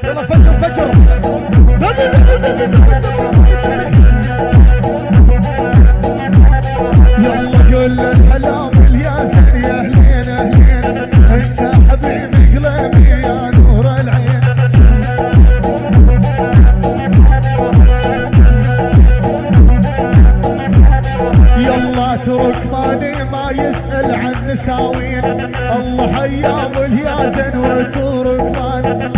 يلا فجر فجر. يلا قول الحلام الياسر يا اهلين اهلين، انت حبيبي قلبي يا نور العين. يلا تركماني ما يسأل عن نساوين، الله ايام اليازن وتركمان.